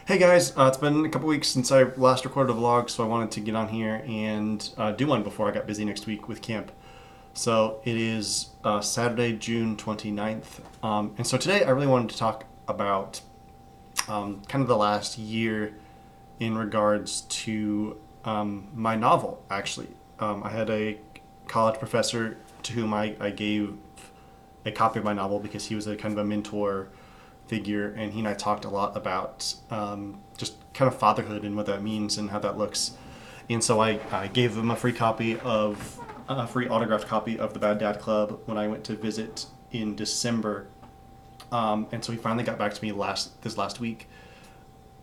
Hey guys, it's been a couple weeks since I last recorded a vlog, so I wanted to get on here and do one before I got busy next week with camp. So it is Saturday, June 29th. And so today I really wanted to talk about kind of the last year in regards to my novel, actually. I had a college professor to whom I gave a copy of my novel because he was a kind of a mentor figure, and he and I talked a lot about just kind of fatherhood and what that means and how that looks. And so I gave him a free autographed copy of the Bad Dad Club when I went to visit in December. And so he finally got back to me this last week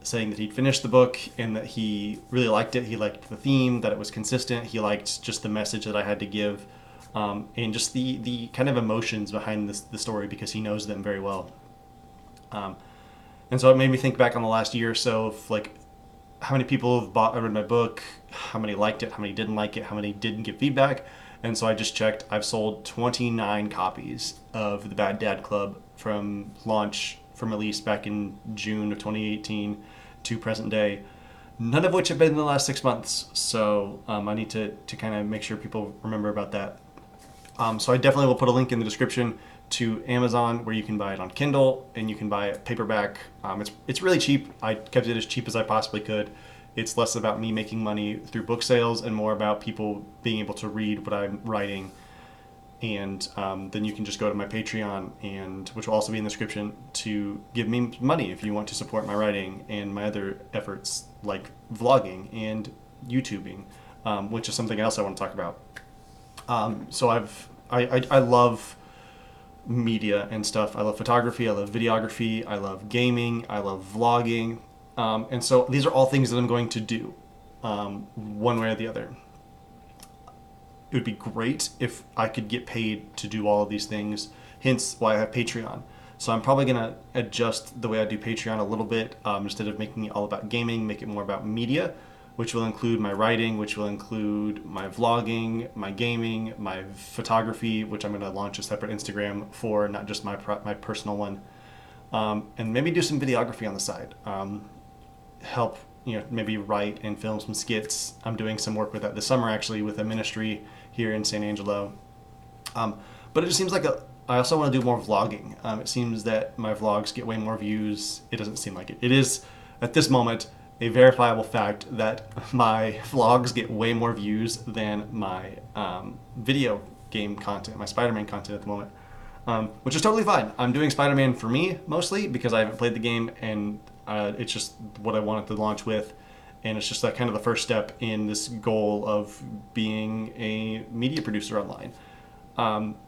saying that he'd finished the book and that he really liked it. He liked the theme, that it was consistent. He liked just the message that I had to give, and just the kind of emotions behind the story because he knows them very well. Um, and so it made me think back on the last year or so of like how many people have bought or read my book, how many liked it, how many didn't like it, how many didn't give feedback. And so I just checked. I've sold 29 copies of the Bad Dad Club from release back in June of 2018 to present day. None of which have been in the last 6 months. So I need to kind of make sure people remember about that. So I definitely will put a link in the description to Amazon where you can buy it on Kindle and you can buy it paperback. It's really cheap. I kept it as cheap as I possibly could. It's less about me making money through book sales and more about people being able to read what I'm writing. And then you can just go to my Patreon, and which will also be in the description, to give me money if you want to support my writing and my other efforts like vlogging and YouTubing, which is something else I want to talk about. So I love media and stuff. I love photography. I love videography. I love gaming. I love vlogging. And so these are all things that I'm going to do, one way or the other. It would be great if I could get paid to do all of these things, hence why I have Patreon. So I'm probably going to adjust the way I do Patreon a little bit. Instead of making it all about gaming, make it more about media, which will include my writing, which will include my vlogging, my gaming, my photography, which I'm going to launch a separate Instagram for, not just my personal one, and maybe do some videography on the side. Help, maybe write and film some skits. I'm doing some work with that this summer, actually, with a ministry here in San Angelo. But it just seems like I also want to do more vlogging. It seems that my vlogs get way more views. It doesn't seem like it. It is, at this moment, a verifiable fact that my vlogs get way more views than my video game content, my Spider-Man content at the moment, which is totally fine. I'm doing Spider-Man for me mostly because I haven't played the game, and it's just what I wanted to launch with, and it's just that kind of the first step in this goal of being a media producer online.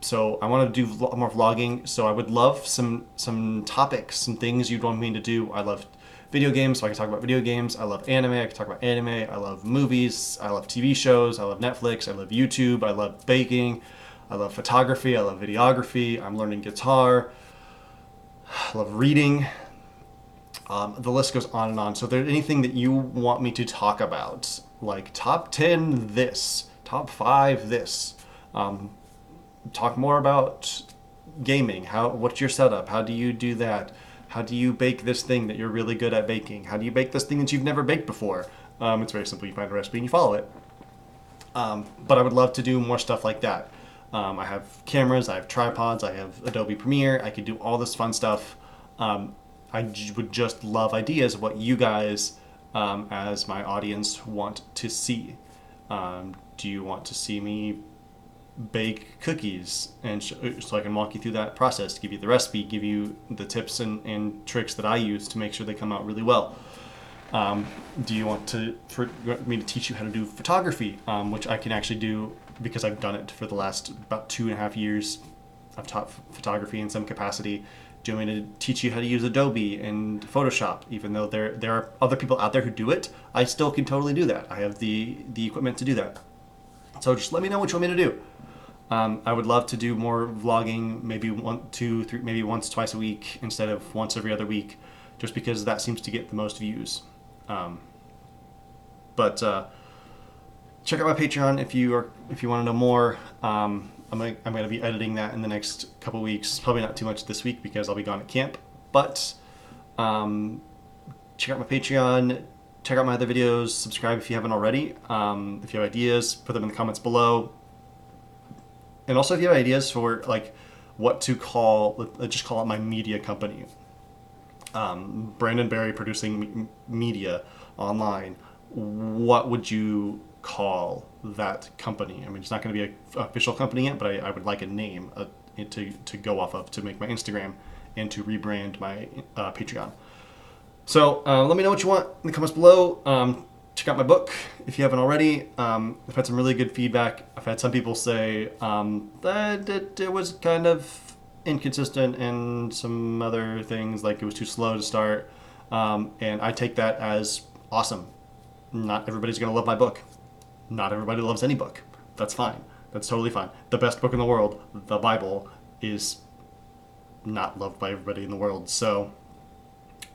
So I want to do more vlogging. So I would love some topics, some things you'd want me to do. I love video games, so I can talk about video games. I love anime, I can talk about anime. I love movies, I love TV shows, I love Netflix, I love YouTube, I love baking, I love photography, I love videography, I'm learning guitar, I love reading. The list goes on and on. So if there's anything that you want me to talk about, like top 10 this, top 5 this, talk more about gaming. What's your setup? How do you do that? How do you bake this thing that you're really good at baking? How do you bake this thing that you've never baked before? It's very simple. You find a recipe and you follow it. But I would love to do more stuff like that. I have cameras, I have tripods, I have Adobe Premiere. I could do all this fun stuff. Would just love ideas of what you guys, as my audience, want to see. Do you want to see me bake cookies, and so I can walk you through that process, give you the recipe, give you the tips and tricks that I use to make sure they come out really well? Do you want me to teach you how to do photography, which I can actually do because I've done it for the last about 2.5 years. I've taught photography in some capacity. Do you want me to teach you how to use Adobe and Photoshop? Even though there are other people out there who do it, I still can totally do that. I have the equipment to do that. So just let me know what you want me to do. I would love to do more vlogging, maybe 1, 2, 3, maybe once, twice a week instead of once every other week, just because that seems to get the most views. But check out my Patreon if you want to know more. I'm going to be editing that in the next couple weeks. Probably not too much this week because I'll be gone at camp. But check out my Patreon, check out my other videos, subscribe if you haven't already. If you have ideas, put them in the comments below. And also if you have ideas for like what to call, just call it my media company. Brandon Barry producing media online. What would you call that company? I mean, it's not going to be an official company yet, but I would like a name to go off of to make my Instagram and to rebrand my Patreon. So let me know what you want in the comments below. Check out my book if you haven't already. I've had some really good feedback. I've had some people say that it was kind of inconsistent and some other things, like it was too slow to start. And I take that as awesome. Not everybody's going to love my book. Not everybody loves any book. That's fine. That's totally fine. The best book in the world, the Bible, is not loved by everybody in the world. So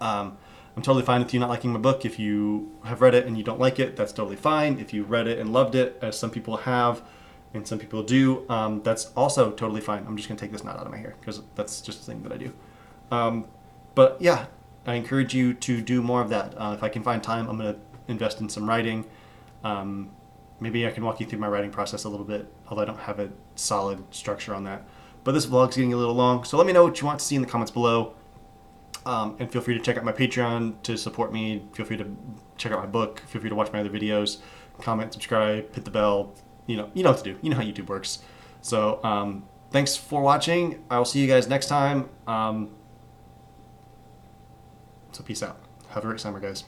I'm totally fine with you not liking my book. If you have read it and you don't like it, that's totally fine. If you read it and loved it, as some people have and some people do, that's also totally fine. I'm just going to take this knot out of my hair because that's just a thing that I do. But yeah, I encourage you to do more of that. If I can find time, I'm going to invest in some writing. Maybe I can walk you through my writing process a little bit, although I don't have a solid structure on that. But this vlog's getting a little long, so let me know what you want to see in the comments below. And feel free to check out my Patreon to support me. Feel free to check out my book. Feel free to watch my other videos. Comment, subscribe, hit the bell. You know what to do. You know how YouTube works. So thanks for watching. I will see you guys next time. So peace out. Have a great summer, guys.